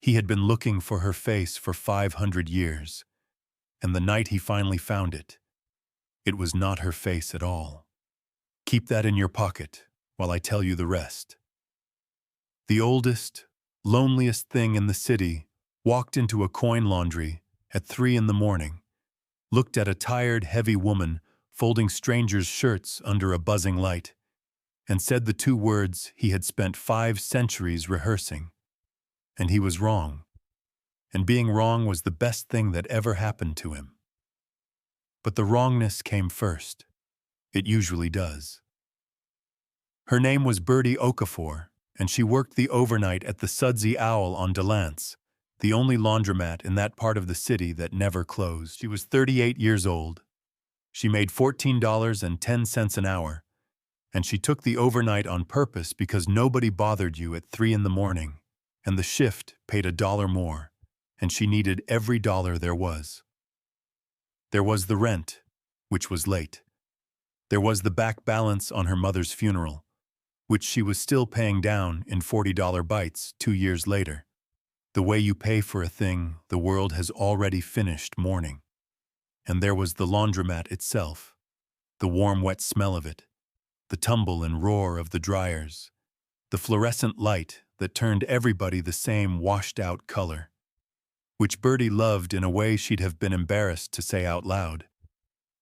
He had been looking for her face for 500 years, and the night he finally found it, it was not her face at all. Keep that in your pocket while I tell you the rest. The oldest, loneliest thing in the city walked into a coin laundry at 3 in the morning, looked at a tired, heavy woman folding strangers' shirts under a buzzing light, and said the two words he had spent 5 centuries rehearsing. And he was wrong. And being wrong was the best thing that ever happened to him. But the wrongness came first. It usually does. Her name was Birdie Okafor, and she worked the overnight at the Sudsy Owl on Delance, the only laundromat in that part of the city that never closed. She was 38 years old. She made $14.10 an hour, and she took the overnight on purpose because nobody bothered you at 3 in the morning, and the shift paid $1 more, and she needed every dollar there was. There was the rent, which was late. There was the back balance on her mother's funeral, which she was still paying down in $40 bites 2 years later. The way you pay for a thing the world has already finished mourning. And there was the laundromat itself, the warm, wet smell of it, the tumble and roar of the dryers, the fluorescent light that turned everybody the same washed-out color, which Birdie loved in a way she'd have been embarrassed to say out loud,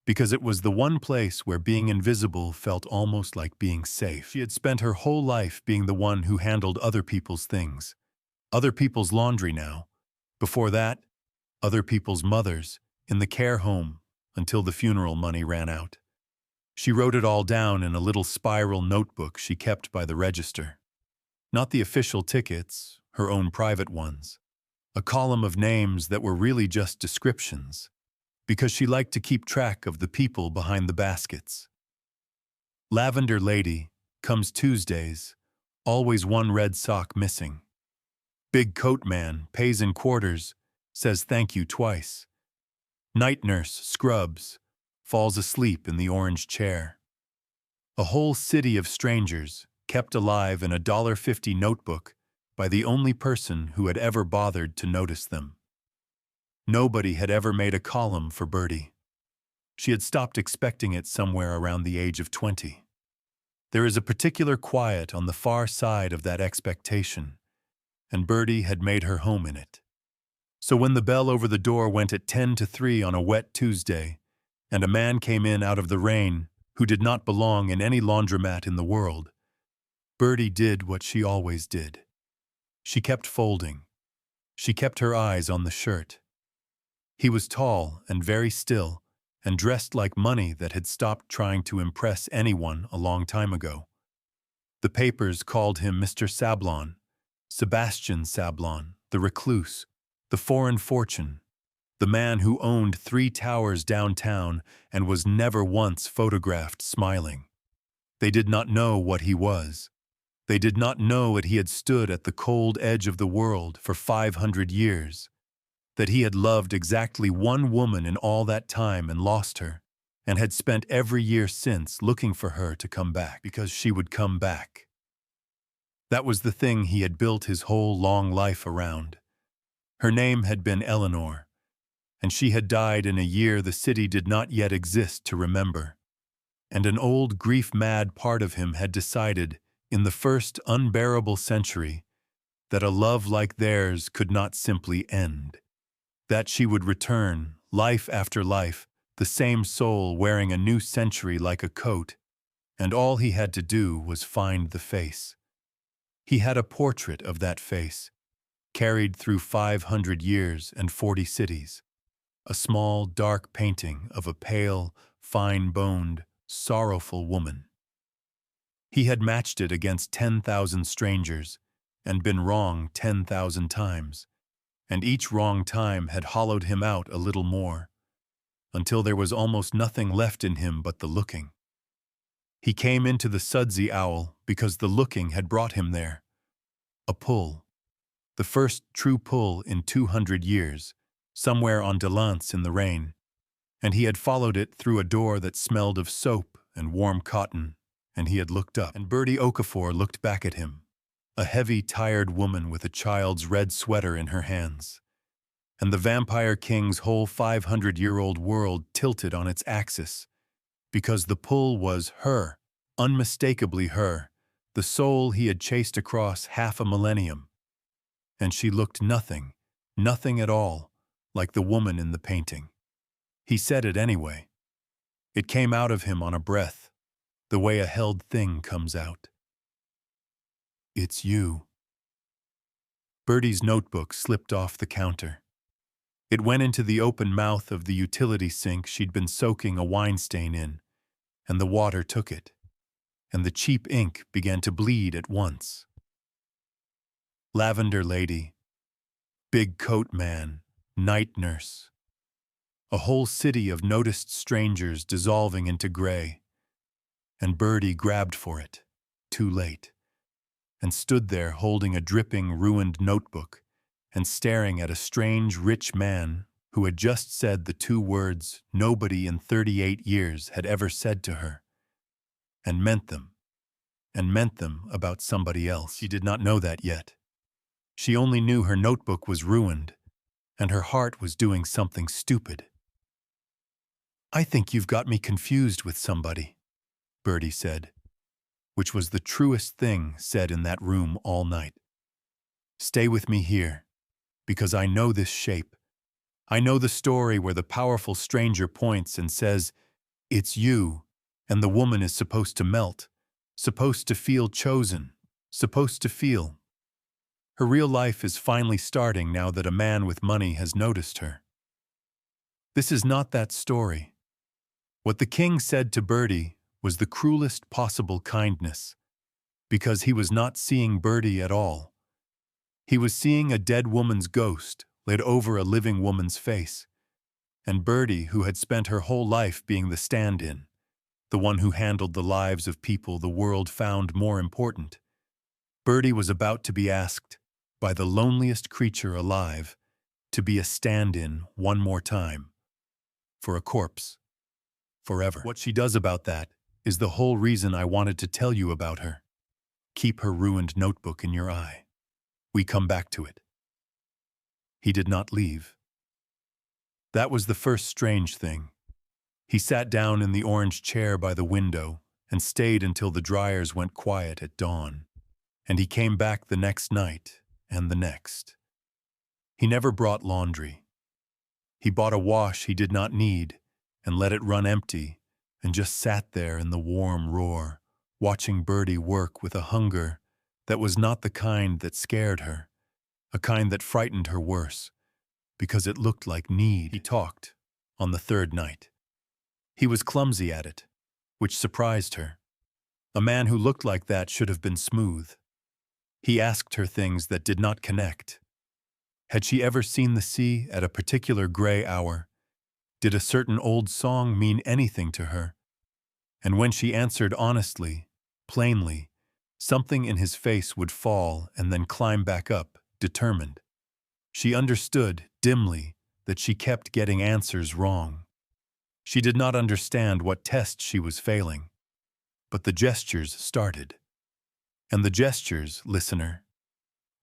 because it was the one place where being invisible felt almost like being safe. She had spent her whole life being the one who handled other people's things, other people's laundry now. Before that, other people's mothers, in the care home until the funeral money ran out. She wrote it all down in a little spiral notebook she kept by the register. Not the official tickets, her own private ones. A column of names that were really just descriptions, because she liked to keep track of the people behind the baskets. Lavender Lady, comes Tuesdays, always one red sock missing. Big Coat Man, pays in quarters, says thank you twice. Night Nurse, scrubs, falls asleep in the orange chair. A whole city of strangers, kept alive in a $1.50 notebook by the only person who had ever bothered to notice them. Nobody had ever made a column for Birdie. She had stopped expecting it somewhere around the age of 20. There is a particular quiet on the far side of that expectation, and Birdie had made her home in it. So when the bell over the door went at 10 to 3 on a wet Tuesday, and a man came in out of the rain who did not belong in any laundromat in the world, Birdie did what she always did. She kept folding. She kept her eyes on the shirt. He was tall and very still, and dressed like money that had stopped trying to impress anyone a long time ago. The papers called him Mr. Sablon, Sebastian Sablon, the recluse, the foreign fortune, the man who owned 3 towers downtown and was never once photographed smiling. They did not know what he was. They did not know that he had stood at the cold edge of the world for 500 years, that he had loved exactly one woman in all that time and lost her, and had spent every year since looking for her to come back, because she would come back. That was the thing he had built his whole long life around. Her name had been Eleanor, and she had died in a year the city did not yet exist to remember. And an old grief-mad part of him had decided, in the first unbearable century, that a love like theirs could not simply end. That she would return, life after life, the same soul wearing a new century like a coat, and all he had to do was find the face. He had a portrait of that face, carried through 500 years and 40 cities, a small, dark painting of a pale, fine-boned, sorrowful woman. He had matched it against 10,000 strangers and been wrong 10,000 times, and each wrong time had hollowed him out a little more, until there was almost nothing left in him but the looking. He came into the Sudsy Owl because the looking had brought him there. A pull. The first true pull in 200 years, somewhere on Delance in the rain, and he had followed it through a door that smelled of soap and warm cotton, and he had looked up, and Birdie Okafor looked back at him, a heavy, tired woman with a child's red sweater in her hands. And the Vampire King's whole 500-year-old world tilted on its axis, because the pull was her, unmistakably her, the soul he had chased across half a millennium. And she looked nothing, nothing at all, like the woman in the painting. He said it anyway. It came out of him on a breath, the way a held thing comes out. "It's you." Birdie's notebook slipped off the counter. It went into the open mouth of the utility sink she'd been soaking a wine stain in, and the water took it, and the cheap ink began to bleed at once. Lavender lady, big coat man, night nurse. A whole city of noticed strangers dissolving into gray. And Birdie grabbed for it, too late, and stood there holding a dripping, ruined notebook and staring at a strange, rich man who had just said the two words nobody in 38 years had ever said to her, and meant them about somebody else. She did not know that yet. She only knew her notebook was ruined, and her heart was doing something stupid. "I think you've got me confused with somebody," Birdie said, which was the truest thing said in that room all night. "Stay with me here, because I know this shape. I know the story where the powerful stranger points and says, 'It's you,' and the woman is supposed to melt, supposed to feel chosen, supposed to feel. Her real life is finally starting now that a man with money has noticed her. This is not that story. What the king said to Birdie was the cruelest possible kindness, because he was not seeing Birdie at all. He was seeing a dead woman's ghost laid over a living woman's face, and Birdie, who had spent her whole life being the stand-in, the one who handled the lives of people the world found more important. Birdie was about to be asked, by the loneliest creature alive, to be a stand-in one more time, for a corpse, forever. What she does about that is the whole reason I wanted to tell you about her. Keep her ruined notebook in your eye. We come back to it." He did not leave. That was the first strange thing. He sat down in the orange chair by the window and stayed until the dryers went quiet at dawn, and he came back the next night and the next. He never brought laundry. He bought a wash he did not need and let it run empty and just sat there in the warm roar, watching Birdie work with a hunger that was not the kind that scared her, a kind that frightened her worse, because it looked like need. He talked on the third night. He was clumsy at it, which surprised her. A man who looked like that should have been smooth. He asked her things that did not connect. Had she ever seen the sea at a particular gray hour? Did a certain old song mean anything to her? And when she answered honestly, plainly, something in his face would fall and then climb back up, determined. She understood, dimly, that she kept getting answers wrong. She did not understand what test she was failing. But the gestures started. And the gestures, listener,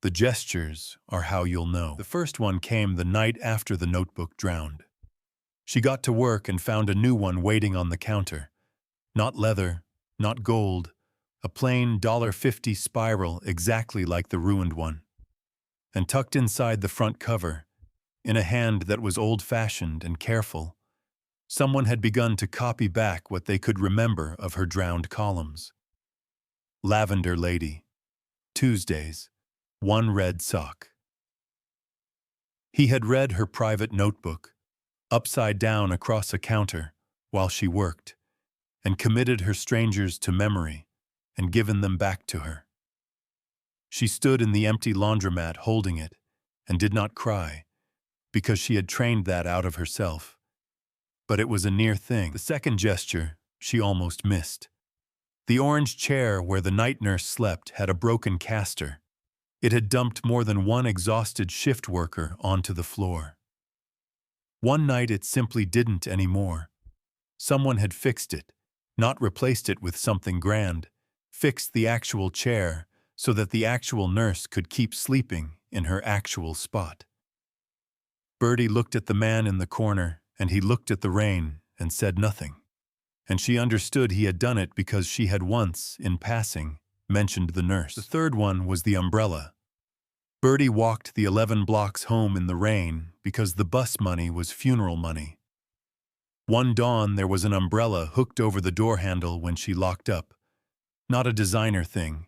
the gestures are how you'll know. The first one came the night after the notebook drowned. She got to work and found a new one waiting on the counter. Not leather, not gold, a plain $1.50 spiral exactly like the ruined one. And tucked inside the front cover, in a hand that was old-fashioned and careful, someone had begun to copy back what they could remember of her drowned columns. Lavender lady, Tuesdays, one red sock. He had read her private notebook, upside down across a counter, while she worked, and committed her strangers to memory and given them back to her. She stood in the empty laundromat holding it and did not cry, because she had trained that out of herself. But it was a near thing. The second gesture she almost missed. The orange chair where the night nurse slept had a broken caster. It had dumped more than one exhausted shift worker onto the floor. One night it simply didn't anymore. Someone had fixed it, not replaced it with something grand, fixed the actual chair so that the actual nurse could keep sleeping in her actual spot. Birdie looked at the man in the corner, and he looked at the rain and said nothing. And she understood he had done it because she had once, in passing, mentioned the nurse. The third one was the umbrella. Birdie walked the 11 blocks home in the rain because the bus money was funeral money. One dawn there was an umbrella hooked over the door handle when she locked up. Not a designer thing,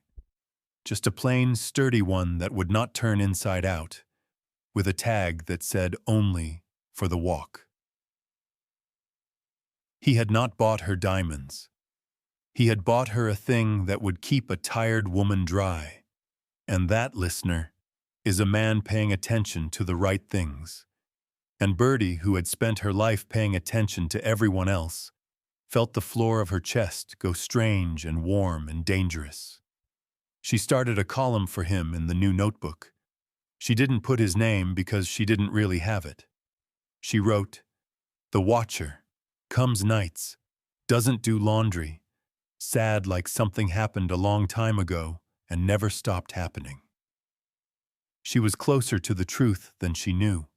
just a plain, sturdy one that would not turn inside out, with a tag that said only for the walk. He had not bought her diamonds. He had bought her a thing that would keep a tired woman dry. And that, listener, is a man paying attention to the right things. And Birdie, who had spent her life paying attention to everyone else, felt the floor of her chest go strange and warm and dangerous. She started a column for him in the new notebook. She didn't put his name because she didn't really have it. She wrote, "The Watcher, comes nights, doesn't do laundry, sad like something happened a long time ago and never stopped happening." She was closer to the truth than she knew.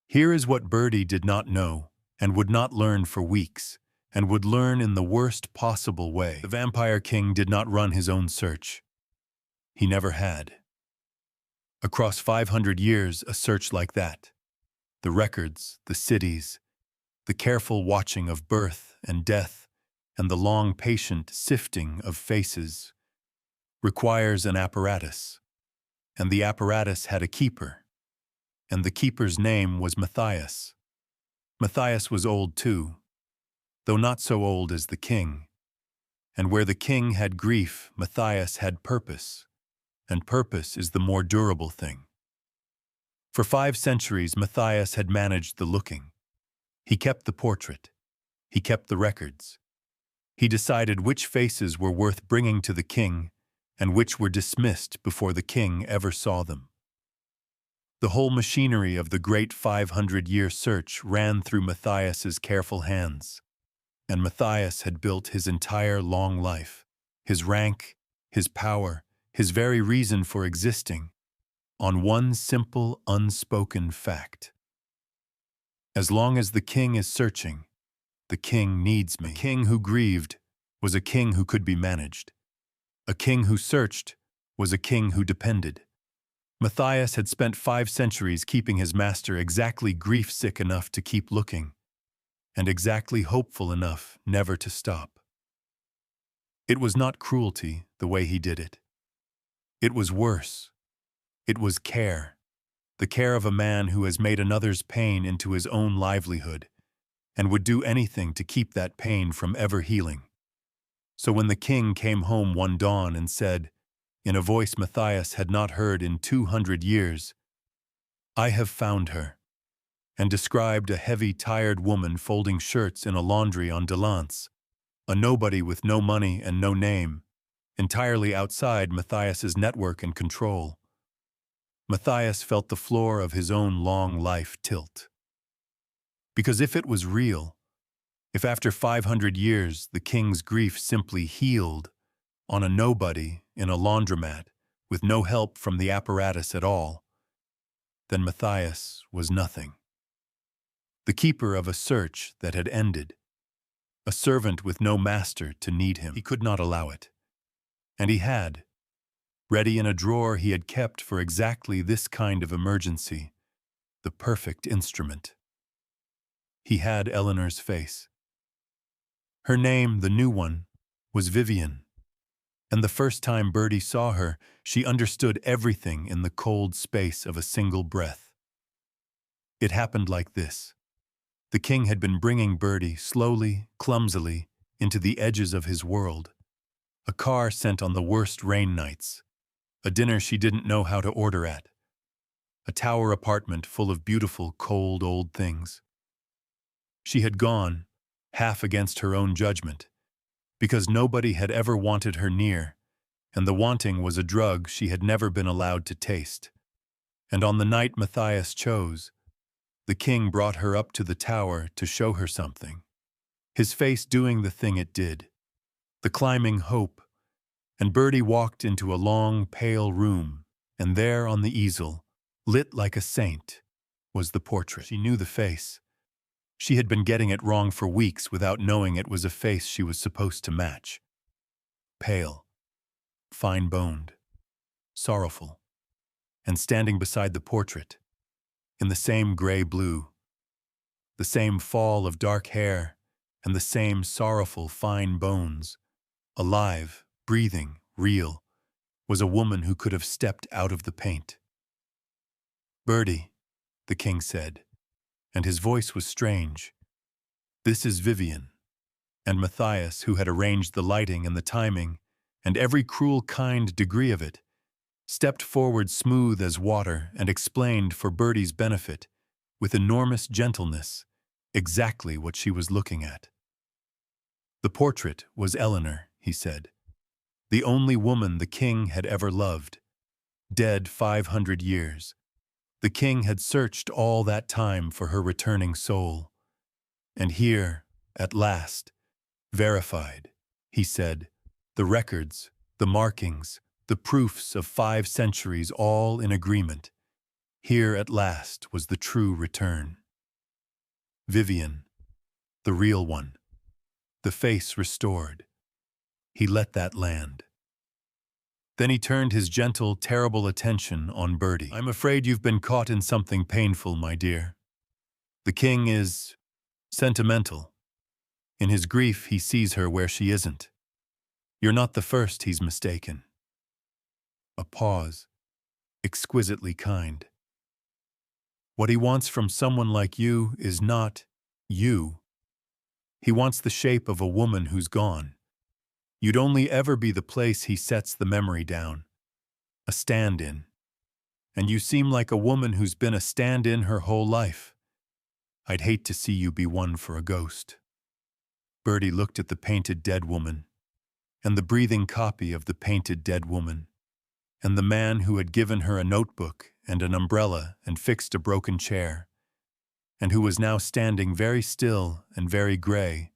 Here is what Birdie did not know and would not learn for weeks, and would learn in the worst possible way. The Vampire King did not run his own search. He never had. Across 500 years, a search like that, the records, the cities, the careful watching of birth and death, and the long patient sifting of faces, requires an apparatus. And the apparatus had a keeper, and the keeper's name was Matthias. Matthias was old too, though not so old as the king. And where the king had grief, Matthias had purpose, and purpose is the more durable thing. For 5 centuries, Matthias had managed the looking. He kept the portrait. He kept the records. He decided which faces were worth bringing to the king and which were dismissed before the king ever saw them. The whole machinery of the great 500-year search ran through Matthias's careful hands, and Matthias had built his entire long life, his rank, his power, his very reason for existing, on one simple, unspoken fact. As long as the king is searching, the king needs me. A king who grieved was a king who could be managed. A king who searched was a king who depended. Matthias had spent 5 centuries keeping his master exactly grief-sick enough to keep looking, and exactly hopeful enough never to stop. It was not cruelty, the way he did it. It was worse. It was care, the care of a man who has made another's pain into his own livelihood, and would do anything to keep that pain from ever healing. So when the king came home one dawn and said, in a voice Matthias had not heard in 200 years, "I have found her," and described a heavy, tired woman folding shirts in a laundry on Delance, a nobody with no money and no name, entirely outside Matthias's network and control, Matthias felt the floor of his own long life tilt. Because if it was real, if after 500 years the king's grief simply healed on a nobody in a laundromat with no help from the apparatus at all, then Matthias was nothing. The keeper of a search that had ended, a servant with no master to need him. He could not allow it. And he had. Ready in a drawer he had kept for exactly this kind of emergency, the perfect instrument. He had Eleanor's face. Her name, the new one, was Vivian. And the first time Birdie saw her, she understood everything in the cold space of a single breath. It happened like this. The king had been bringing Birdie slowly, clumsily, into the edges of his world. A car sent on the worst rain nights. A dinner she didn't know how to order at. A tower apartment full of beautiful, cold, old things. She had gone, half against her own judgment, because nobody had ever wanted her near, and the wanting was a drug she had never been allowed to taste. And on the night Matthias chose, the king brought her up to the tower to show her something, his face doing the thing it did, the climbing hope, And Birdie walked into a long, pale room, and there on the easel, lit like a saint, was the portrait. She knew the face. She had been getting it wrong for weeks without knowing it was a face she was supposed to match. Pale, fine-boned, sorrowful, and standing beside the portrait, in the same gray-blue, the same fall of dark hair, and the same sorrowful, fine bones, alive, breathing, real, was a woman who could have stepped out of the paint. "Birdie," the king said, and his voice was strange. "This is Vivian." And Matthias, who had arranged the lighting and the timing, and every cruel kind degree of it, stepped forward smooth as water and explained for Birdie's benefit, with enormous gentleness, exactly what she was looking at. The portrait was Eleanor, he said, the only woman the king had ever loved, dead 500 years. The king had searched all that time for her returning soul. And here, at last, verified, he said, the records, the markings, the proofs of 5 centuries all in agreement. Here at last was the true return. Vivian, the real one, the face restored. He let that land. Then he turned his gentle, terrible attention on Birdie. "I'm afraid you've been caught in something painful, my dear. The king is sentimental. In his grief, he sees her where she isn't. You're not the first he's mistaken." A pause, exquisitely kind. "What he wants from someone like you is not you. He wants the shape of a woman who's gone. You'd only ever be the place he sets the memory down, a stand-in. And you seem like a woman who's been a stand-in her whole life. I'd hate to see you be one for a ghost." Birdie looked at the painted dead woman, and the breathing copy of the painted dead woman, and the man who had given her a notebook and an umbrella and fixed a broken chair, and who was now standing very still and very gray,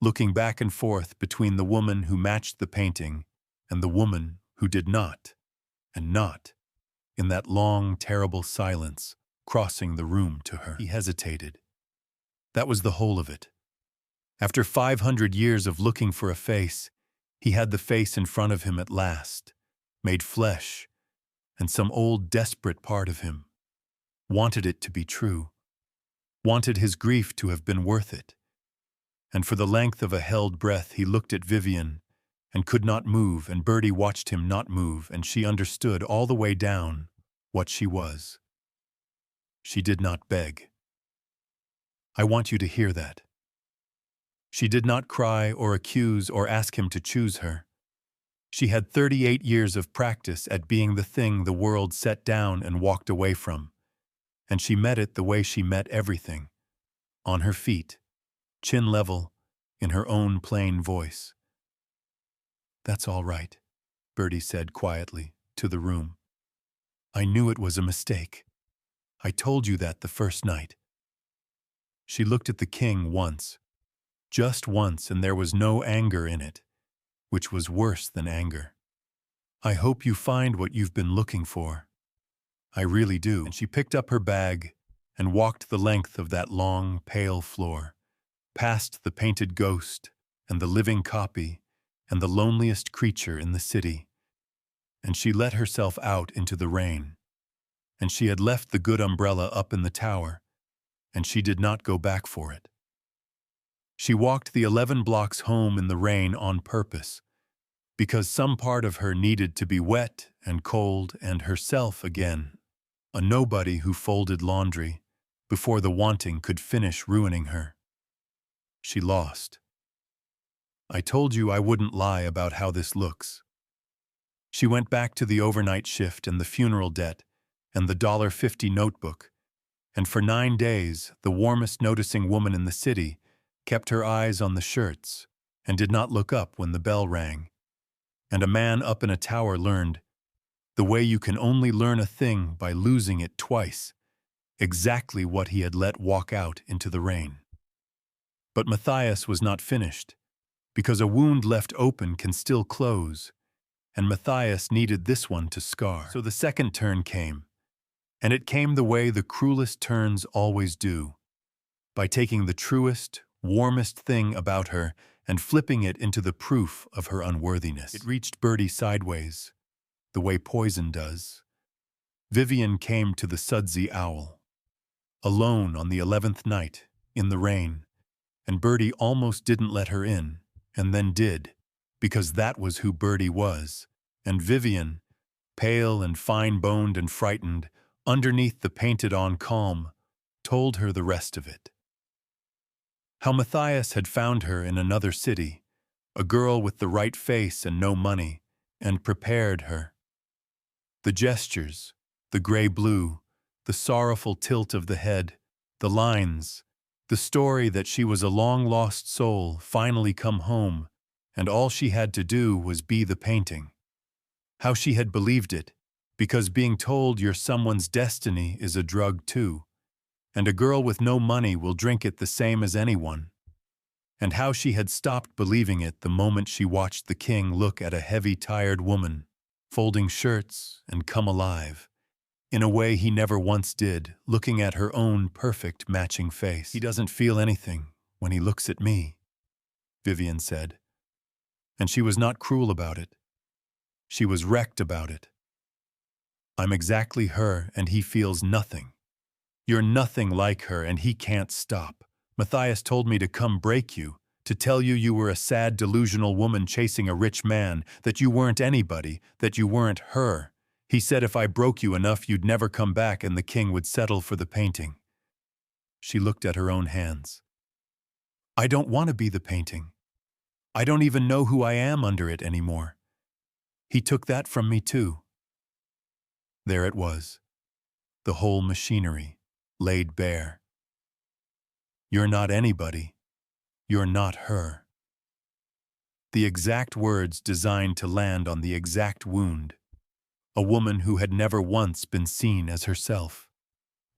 looking back and forth between the woman who matched the painting and the woman who did not, and not, in that long, terrible silence, crossing the room to her. He hesitated. That was the whole of it. After 500 years of looking for a face, he had the face in front of him at last, made flesh, and some old desperate part of him wanted it to be true, wanted his grief to have been worth it. And for the length of a held breath he looked at Vivian and could not move, and Birdie watched him not move, and she understood all the way down what she was. She did not beg. I want you to hear that. She did not cry or accuse or ask him to choose her. She had 38 years of practice at being the thing the world set down and walked away from, and she met it the way she met everything, on her feet, chin level, in her own plain voice. "That's all right," Birdie said quietly, to the room. "I knew it was a mistake. I told you that the first night." She looked at the king once, just once, and there was no anger in it, which was worse than anger. "I hope you find what you've been looking for. I really do." And she picked up her bag and walked the length of that long, pale floor, past the painted ghost and the living copy and the loneliest creature in the city. And she let herself out into the rain. And she had left the good umbrella up in the tower, and she did not go back for it. She walked the 11 blocks home in the rain on purpose, because some part of her needed to be wet and cold and herself again, a nobody who folded laundry before the wanting could finish ruining her. She lost. "I told you I wouldn't lie about how this looks." She went back to the overnight shift and the funeral debt and the $1.50 notebook, and for 9 days the warmest noticing woman in the city kept her eyes on the shirts and did not look up when the bell rang. And a man up in a tower learned the way you can only learn a thing by losing it twice, exactly what he had let walk out into the rain. But Matthias was not finished, because a wound left open can still close, and Matthias needed this one to scar. So the second turn came, and it came the way the cruelest turns always do, by taking the truest, warmest thing about her and flipping it into the proof of her unworthiness. It reached Birdie sideways, the way poison does. Vivian came to the sudsy owl, alone on the 11th night, in the rain, and Birdie almost didn't let her in, and then did, because that was who Birdie was, and Vivian, pale and fine-boned and frightened, underneath the painted-on calm, told her the rest of it. How Matthias had found her in another city, a girl with the right face and no money, and prepared her. The gestures, the gray-blue, the sorrowful tilt of the head, the lines, the story that she was a long-lost soul finally come home, and all she had to do was be the painting. How she had believed it, because being told you're someone's destiny is a drug too, and a girl with no money will drink it the same as anyone. And how she had stopped believing it the moment she watched the king look at a heavy, tired woman, folding shirts and come alive, in a way he never once did, looking at her own perfect matching face. He doesn't feel anything when he looks at me, Vivian said. And she was not cruel about it. She was wrecked about it. I'm exactly her, and he feels nothing. You're nothing like her, and he can't stop. Matthias told me to come break you, to tell you you were a sad, delusional woman chasing a rich man, that you weren't anybody, that you weren't her. He said if I broke you enough, you'd never come back and the king would settle for the painting. She looked at her own hands. I don't want to be the painting. I don't even know who I am under it anymore. He took that from me too. There it was, the whole machinery, laid bare. You're not anybody. You're not her. The exact words designed to land on the exact wound. A woman who had never once been seen as herself,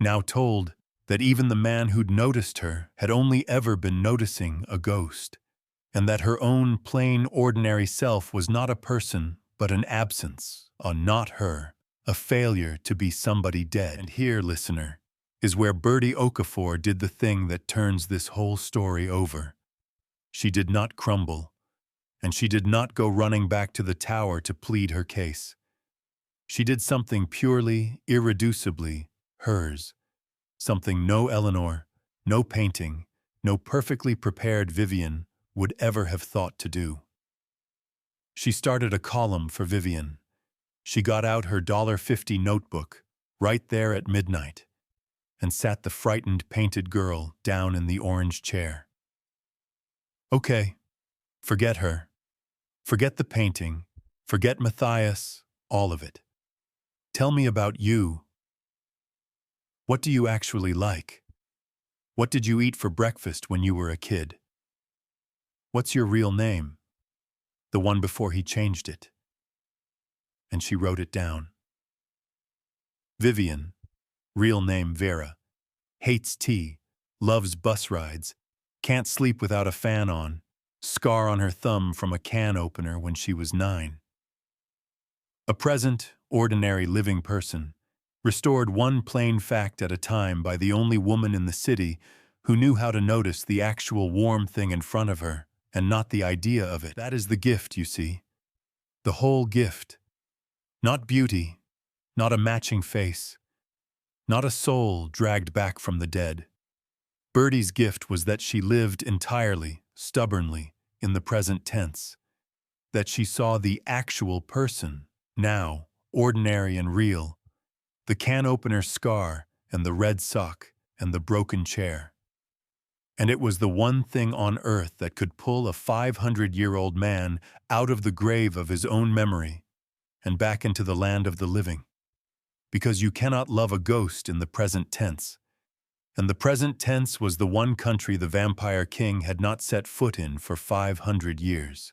now told that even the man who'd noticed her had only ever been noticing a ghost, and that her own plain, ordinary self was not a person, but an absence, a not her, a failure to be somebody dead. And here, listener, is where Birdie Okafor did the thing that turns this whole story over. She did not crumble, and she did not go running back to the tower to plead her case. She did something purely, irreducibly hers, something no Eleanor, no painting, no perfectly prepared Vivian would ever have thought to do. She started a column for Vivian. She got out her $1.50 notebook right there at midnight and sat the frightened painted girl down in the orange chair. Okay, forget her. Forget the painting. Forget Matthias, all of it. Tell me about you. What do you actually like? What did you eat for breakfast when you were a kid? What's your real name? The one before he changed it. And she wrote it down. Vivian, real name Vera, hates tea, loves bus rides, can't sleep without a fan on, scar on her thumb from a can opener when she was 9. A present, ordinary living person, restored one plain fact at a time by the only woman in the city who knew how to notice the actual warm thing in front of her and not the idea of it. That is the gift, you see. The whole gift. Not beauty, not a matching face, not a soul dragged back from the dead. Birdie's gift was that she lived entirely, stubbornly, in the present tense, that she saw the actual person, now, ordinary and real, the can opener scar and the red sock and the broken chair. And it was the one thing on earth that could pull a 500-year-old man out of the grave of his own memory and back into the land of the living. Because you cannot love a ghost in the present tense. And the present tense was the one country the vampire king had not set foot in for 500 years.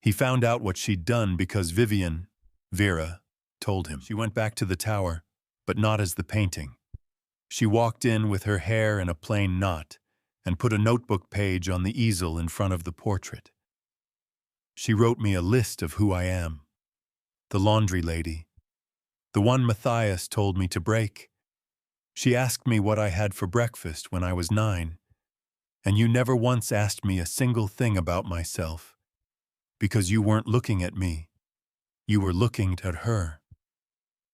He found out what she'd done because Vivian, Vera, told him. She went back to the tower, but not as the painting. She walked in with her hair in a plain knot and put a notebook page on the easel in front of the portrait. She wrote me a list of who I am. The laundry lady. The one Matthias told me to break. She asked me what I had for breakfast when I was 9. And you never once asked me a single thing about myself. Because you weren't looking at me. You were looking at her.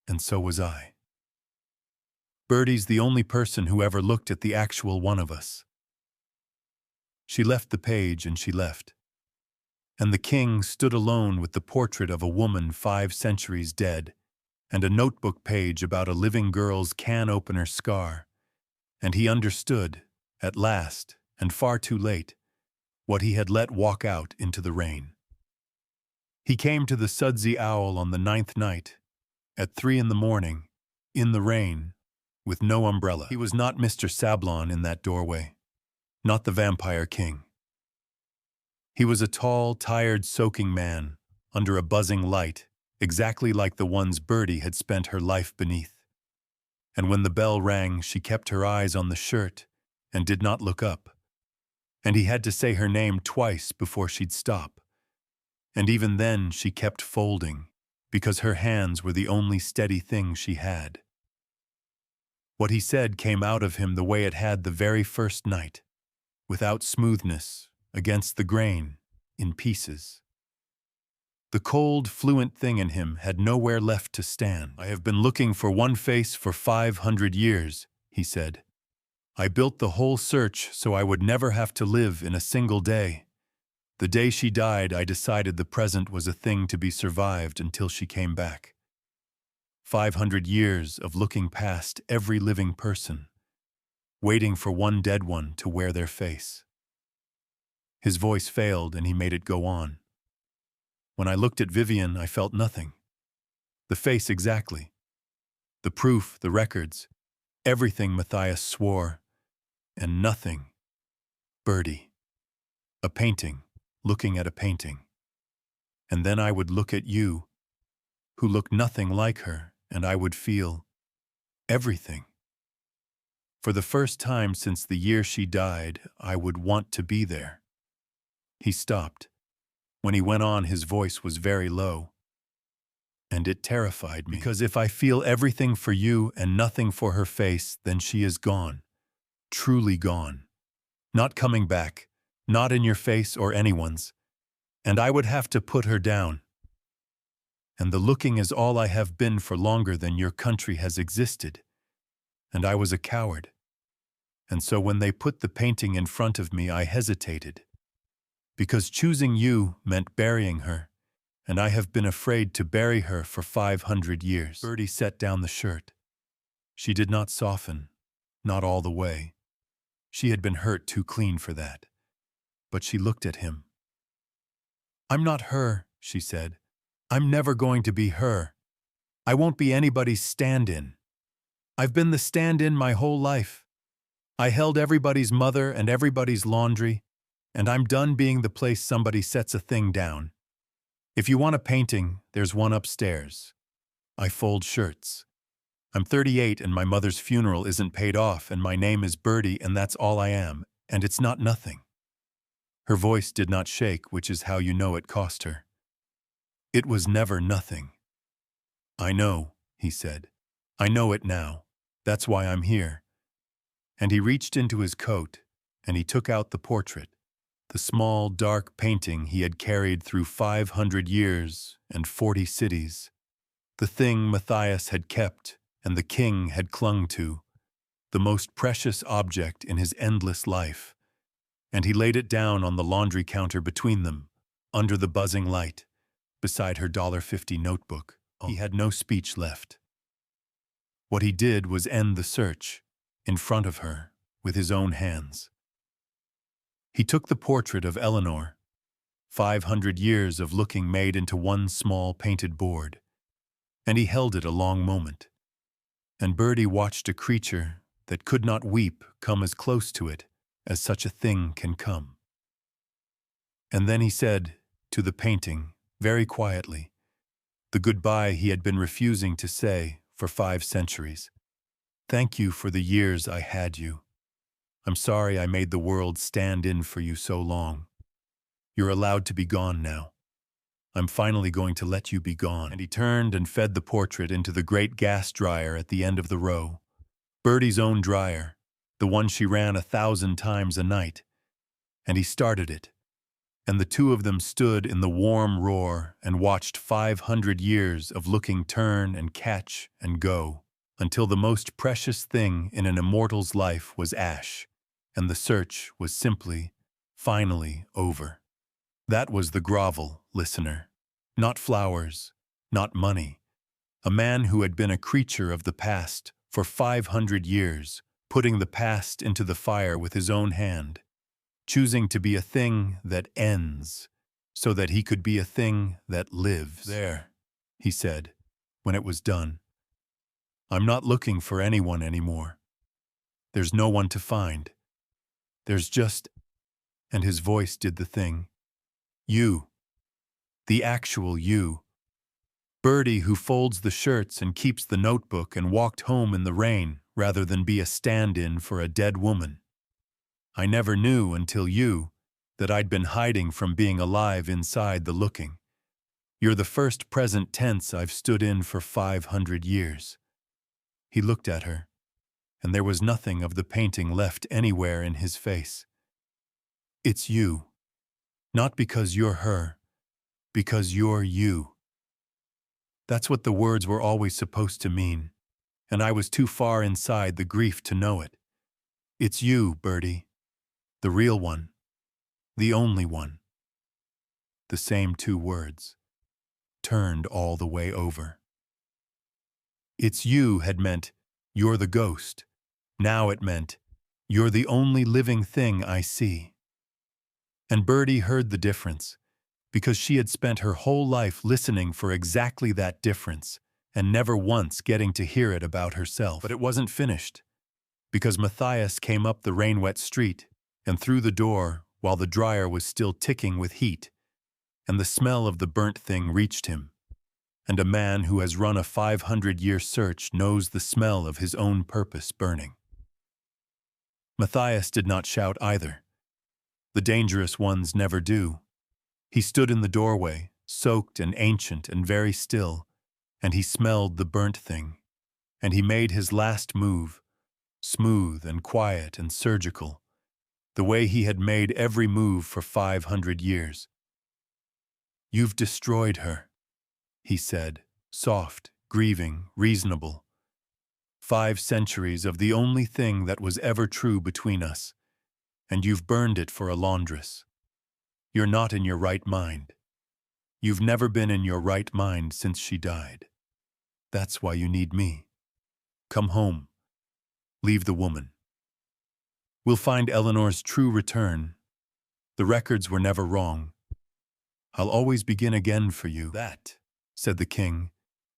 And so was I. Birdie's the only person who ever looked at the actual one of us. She left the page and she left. And the king stood alone with the portrait of a woman 5 centuries dead, and a notebook page about a living girl's can-opener scar. And he understood, at last, and far too late, what he had let walk out into the rain. He came to the Sudsy Owl on the 9th night, at 3 in the morning, in the rain, with no umbrella. He was not Mr. Sablon in that doorway, not the Vampire King. He was a tall, tired, soaking man, under a buzzing light, exactly like the ones Birdie had spent her life beneath. And when the bell rang, she kept her eyes on the shirt and did not look up. And he had to say her name twice before she'd stop. And even then she kept folding, because her hands were the only steady thing she had. What he said came out of him the way it had the very first night, without smoothness, against the grain, in pieces. The cold, fluent thing in him had nowhere left to stand. I have been looking for one face for 500 years, he said. I built the whole search so I would never have to live in a single day. The day she died, I decided the present was a thing to be survived until she came back. 500 years of looking past every living person, waiting for one dead one to wear their face. His voice failed and he made it go on. When I looked at Vivian, I felt nothing. The face exactly. The proof, the records, everything Matthias swore, and nothing. Birdie. A painting, looking at a painting. And then I would look at you, who looked nothing like her, and I would feel everything. For the first time since the year she died, I would want to be there. He stopped. When he went on, his voice was very low. And it terrified me, because if I feel everything for you and nothing for her face, then she is gone. Truly gone. Not coming back, not in your face or anyone's. And I would have to put her down. And the looking is all I have been for longer than your country has existed. And I was a coward. And so when they put the painting in front of me, I hesitated. Because choosing you meant burying her, and I have been afraid to bury her for 500 years. Birdie set down the shirt. She did not soften, not all the way. She had been hurt too clean for that. But she looked at him. I'm not her, she said. I'm never going to be her. I won't be anybody's stand-in. I've been the stand-in my whole life. I held everybody's mother and everybody's laundry, and I'm done being the place somebody sets a thing down. If you want a painting, there's one upstairs. I fold shirts. I'm 38 and my mother's funeral isn't paid off and my name is Birdie and that's all I am, and it's not nothing. Her voice did not shake, which is how you know it cost her. It was never nothing. I know, he said. I know it now. That's why I'm here. And he reached into his coat and he took out the portrait. The small, dark painting he had carried through 500 years and 40 cities. The thing Matthias had kept and the king had clung to. The most precious object in his endless life. And he laid it down on the laundry counter between them, under the buzzing light, beside her $1.50 notebook. He had no speech left. What he did was end the search, in front of her, with his own hands. He took the portrait of Eleanor, 500 years of looking made into one small painted board, and he held it a long moment. And Birdie watched a creature that could not weep come as close to it as such a thing can come. And then he said, to the painting, very quietly, the goodbye he had been refusing to say for 5 centuries. Thank you for the years I had you. I'm sorry I made the world stand in for you so long. You're allowed to be gone now. I'm finally going to let you be gone." And he turned and fed the portrait into the great gas dryer at the end of the row. Birdie's own dryer, the one she ran 1,000 times a night. And he started it. And the two of them stood in the warm roar and watched 500 years of looking turn and catch and go, until the most precious thing in an immortal's life was ash, and the search was simply, finally over. That was the grovel, listener. Not flowers, not money. A man who had been a creature of the past for 500 years, putting the past into the fire with his own hand, choosing to be a thing that ends, so that he could be a thing that lives. "There," he said, when it was done. "I'm not looking for anyone anymore. There's no one to find. There's just," and his voice did the thing, "you. The actual you. Birdie who folds the shirts and keeps the notebook and walked home in the rain rather than be a stand-in for a dead woman. I never knew until you that I'd been hiding from being alive inside the looking. You're the first present tense I've stood in for 500 years. He looked at her, and there was nothing of the painting left anywhere in his face. "It's you. Not because you're her, because you're you." That's what the words were always supposed to mean, and I was too far inside the grief to know it. "It's you, Birdie. The real one. The only one." The same two words, turned all the way over. "It's you" had meant, "You're the ghost." Now it meant, "You're the only living thing I see." And Birdie heard the difference, because she had spent her whole life listening for exactly that difference, and never once getting to hear it about herself. But it wasn't finished, because Matthias came up the rain-wet street and through the door while the dryer was still ticking with heat, and the smell of the burnt thing reached him. And a man who has run a 500-year search knows the smell of his own purpose burning. Matthias did not shout either. The dangerous ones never do. He stood in the doorway, soaked and ancient and very still, and he smelled the burnt thing, and he made his last move, smooth and quiet and surgical, the way he had made every move for 500 years. "You've destroyed her," he said, soft, grieving, reasonable. 5 centuries of the only thing that was ever true between us, and you've burned it for a laundress. You're not in your right mind. You've never been in your right mind since she died. That's why you need me. Come home. Leave the woman. We'll find Eleanor's true return. The records were never wrong. I'll always begin again for you." "That," said the king,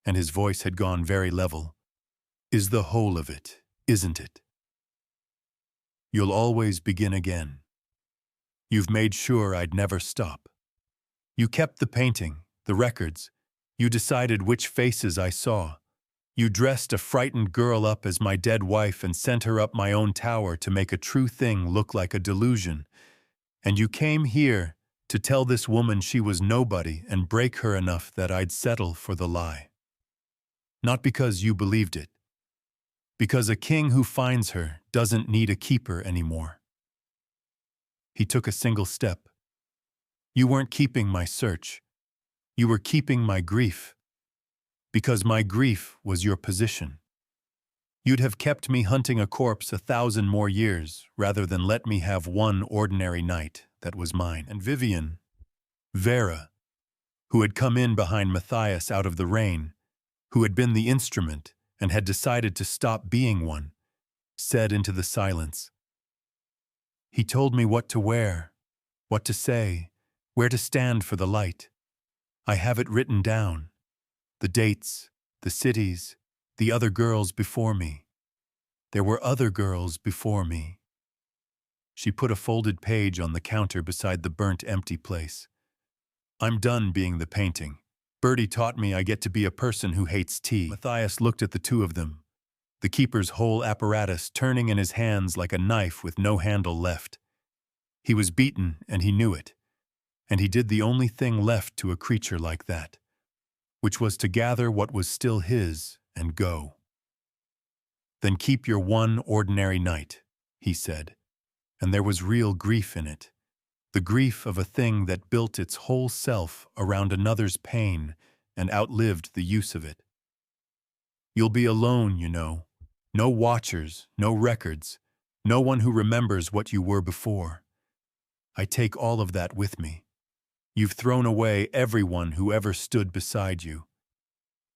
and his voice had gone very level, "is the whole of it, isn't it? You'll always begin again. You've made sure I'd never stop. You kept the painting, the records. You decided which faces I saw. You dressed a frightened girl up as my dead wife and sent her up my own tower to make a true thing look like a delusion. And you came here to tell this woman she was nobody and break her enough that I'd settle for the lie. Not because you believed it. Because a king who finds her doesn't need a keeper anymore." He took a single step. "You weren't keeping my search. You were keeping my grief. Because my grief was your position. You'd have kept me hunting a corpse 1,000 more years rather than let me have one ordinary night that was mine." And Vivian, Vera, who had come in behind Matthias out of the rain, who had been the instrument and had decided to stop being one, said into the silence, "He told me what to wear, what to say, where to stand for the light. I have it written down. The dates, the cities, the other girls before me. There were other girls before me." She put a folded page on the counter beside the burnt, empty place. "I'm done being the painting. Birdie taught me I get to be a person who hates tea." Matthias looked at the two of them, the keeper's whole apparatus turning in his hands like a knife with no handle left. He was beaten, and he knew it. And he did the only thing left to a creature like that, which was to gather what was still his and go. "Then keep your one ordinary night," he said, and there was real grief in it, the grief of a thing that built its whole self around another's pain and outlived the use of it. "You'll be alone, you know. No watchers, no records, no one who remembers what you were before. I take all of that with me. You've thrown away everyone who ever stood beside you."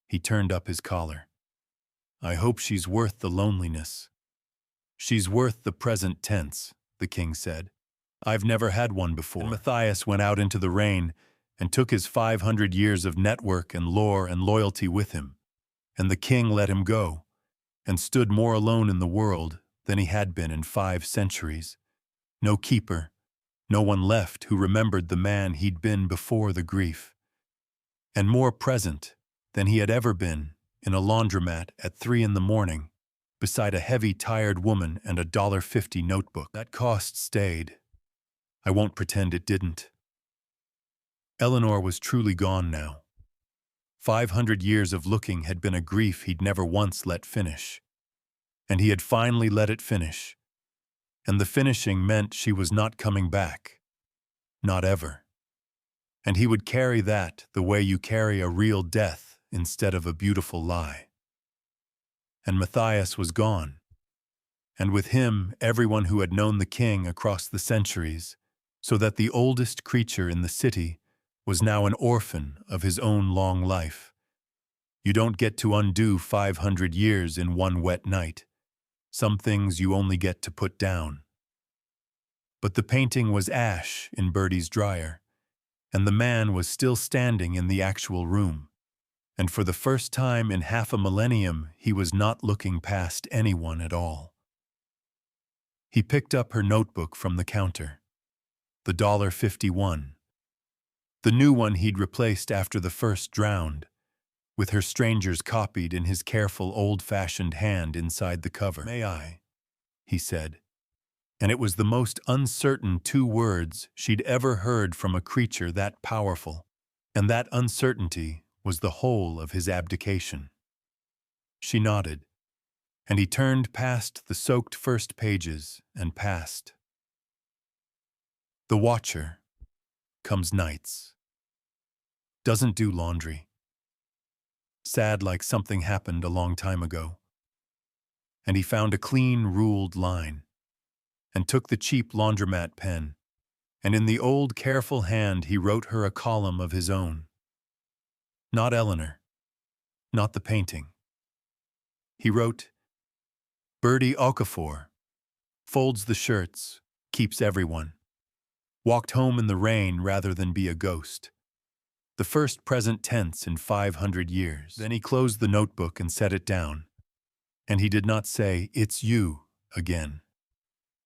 He turned up his collar. "I hope she's worth the loneliness." "She's worth the present tense," the king said. "I've never had one before." And Matthias went out into the rain and took his 500 years of network and lore and loyalty with him. And the king let him go, and stood more alone in the world than he had been in 5 centuries. No keeper, no one left who remembered the man he'd been before the grief. And more present than he had ever been in a laundromat at 3 in the morning, beside a heavy, tired woman and a $1.50 notebook. That cost stayed. I won't pretend it didn't. Eleanor was truly gone now. 500 years of looking had been a grief he'd never once let finish. And he had finally let it finish. And the finishing meant she was not coming back. Not ever. And he would carry that the way you carry a real death instead of a beautiful lie. And Matthias was gone. And with him, everyone who had known the king across the centuries, so that the oldest creature in the city was now an orphan of his own long life. You don't get to undo 500 years in one wet night. Some things you only get to put down. But the painting was ash in Birdie's dryer, and the man was still standing in the actual room. And for the first time in half a millennium, he was not looking past anyone at all. He picked up her notebook from the counter. The $1.51. The new one he'd replaced after the first drowned, with her strangers copied in his careful old-fashioned hand inside the cover. "May I?" he said. And it was the most uncertain 2 words she'd ever heard from a creature that powerful, and that uncertainty was the whole of his abdication. She nodded, and he turned past the soaked first pages and past. "The watcher comes nights. Doesn't do laundry. Sad like something happened a long time ago." And he found a clean, ruled line, and took the cheap laundromat pen, and in the old, careful hand he wrote her a column of his own. Not Eleanor, not the painting. He wrote, "Birdie Okafor, folds the shirts, keeps everyone. Walked home in the rain rather than be a ghost. The first present tense in 500 years. Then he closed the notebook and set it down. And he did not say, "It's you," again.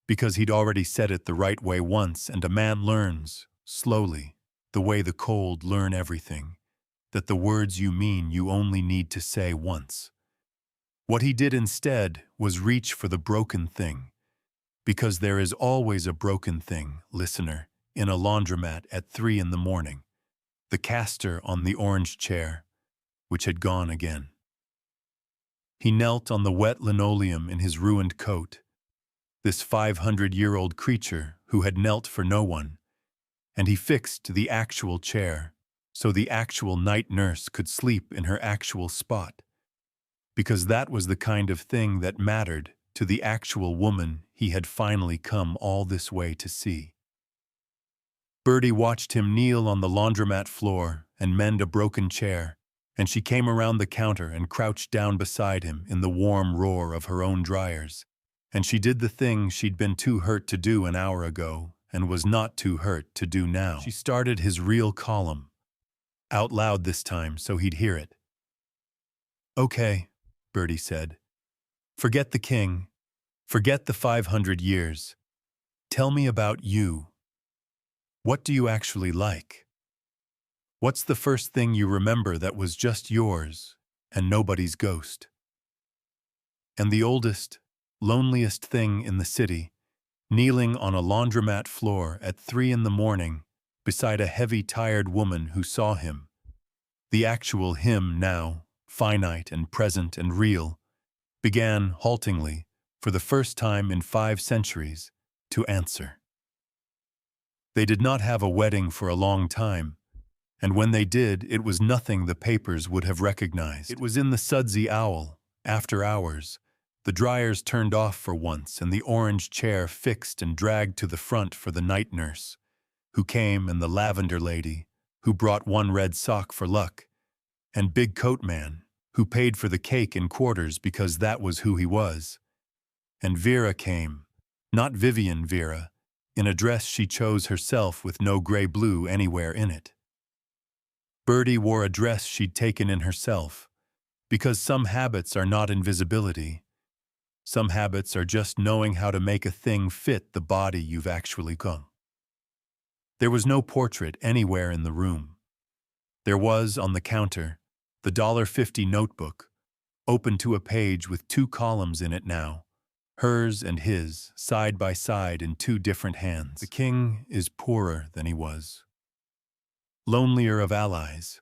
Because he'd already said it the right way once, and a man learns, slowly, the way the cold learn everything, that the words you mean you only need to say once. What he did instead was reach for the broken thing. Because there is always a broken thing, listener, in a laundromat at 3 in the morning. The caster on the orange chair, which had gone again. He knelt on the wet linoleum in his ruined coat, this 500-year-old creature who had knelt for no one, and he fixed the actual chair so the actual night nurse could sleep in her actual spot, because that was the kind of thing that mattered to the actual woman he had finally come all this way to see. Birdie watched him kneel on the laundromat floor and mend a broken chair, and she came around the counter and crouched down beside him in the warm roar of her own dryers. And she did the thing she'd been too hurt to do an hour ago and was not too hurt to do now. She started his real column, out loud this time so he'd hear it. "Okay," Birdie said. "Forget the king. Forget the 500 years. Tell me about you. What do you actually like? What's the first thing you remember that was just yours and nobody's ghost? And the oldest, loneliest thing in the city, kneeling on a laundromat floor at 3 in the morning beside a heavy, tired woman who saw him, the actual him now, finite and present and real, began, haltingly, for the first time in 5 centuries, to answer. They did not have a wedding for a long time, and when they did, it was nothing the papers would have recognized. It was in the Sudsy Owl, after hours, the dryers turned off for once and the orange chair fixed and dragged to the front for the night nurse, who came, and the lavender lady, who brought 1 red sock for luck, and Big Coat Man, who paid for the cake in quarters because that was who he was. And Vera came, not Vivian Vera, in a dress she chose herself with no gray blue anywhere in it. Birdie wore a dress she'd taken in herself, because some habits are not invisibility. Some habits are just knowing how to make a thing fit the body you've actually come. There was no portrait anywhere in the room. There was, on the counter, the $1.50 notebook, open to a page with 2 columns in it now, hers and his, side by side in 2 different hands. The king is poorer than he was. Lonelier of allies.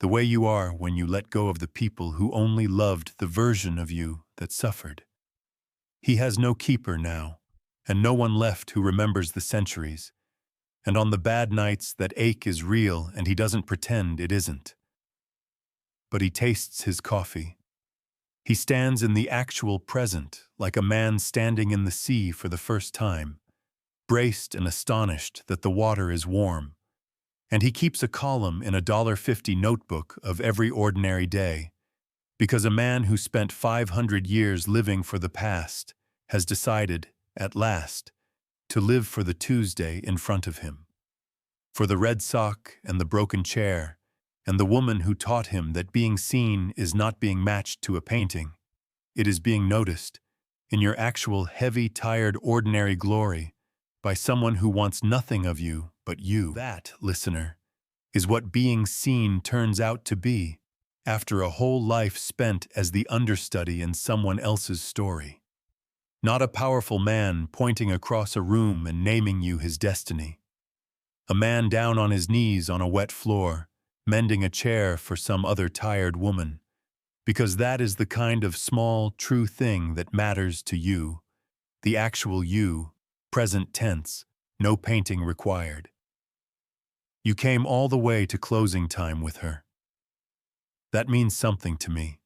The way you are when you let go of the people who only loved the version of you that suffered. He has no keeper now, and no one left who remembers the centuries, and on the bad nights that ache is real and he doesn't pretend it isn't. But he tastes his coffee. He stands in the actual present, like a man standing in the sea for the first time, braced and astonished that the water is warm, and he keeps a column in a $1.50 notebook of every ordinary day, because a man who spent 500 years living for the past has decided, at last, to live for the Tuesday in front of him, for the red sock and the broken chair, and the woman who taught him that being seen is not being matched to a painting. It is being noticed, in your actual heavy, tired, ordinary glory, by someone who wants nothing of you but you. That, listener, is what being seen turns out to be, after a whole life spent as the understudy in someone else's story. Not a powerful man pointing across a room and naming you his destiny. A man down on his knees on a wet floor, mending a chair for some other tired woman, because that is the kind of small, true thing that matters to you, the actual you, present tense, no painting required. You came all the way to closing time with her. That means something to me.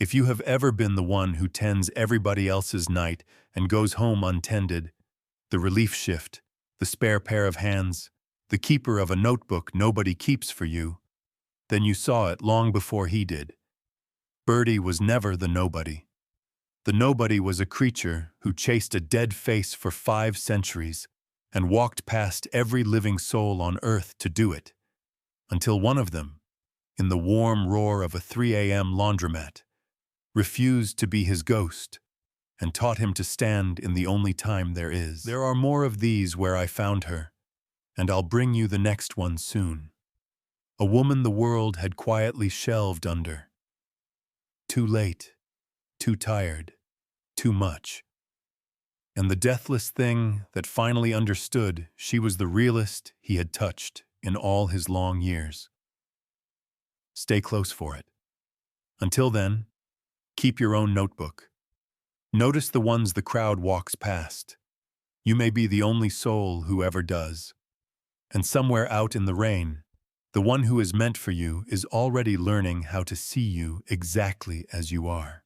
If you have ever been the one who tends everybody else's night and goes home untended, the relief shift, the spare pair of hands, the keeper of a notebook nobody keeps for you, then you saw it long before he did. Birdie was never the nobody. The nobody was a creature who chased a dead face for 5 centuries and walked past every living soul on earth to do it, until one of them, in the warm roar of a 3 a.m. laundromat, refused to be his ghost and taught him to stand in the only time there is. There are more of these where I found her, and I'll bring you the next one soon. A woman the world had quietly shelved under. Too late, too tired, too much. And the deathless thing that finally understood she was the realest he had touched in all his long years. Stay close for it. Until then, keep your own notebook. Notice the ones the crowd walks past. You may be the only soul who ever does. And somewhere out in the rain, the one who is meant for you is already learning how to see you exactly as you are.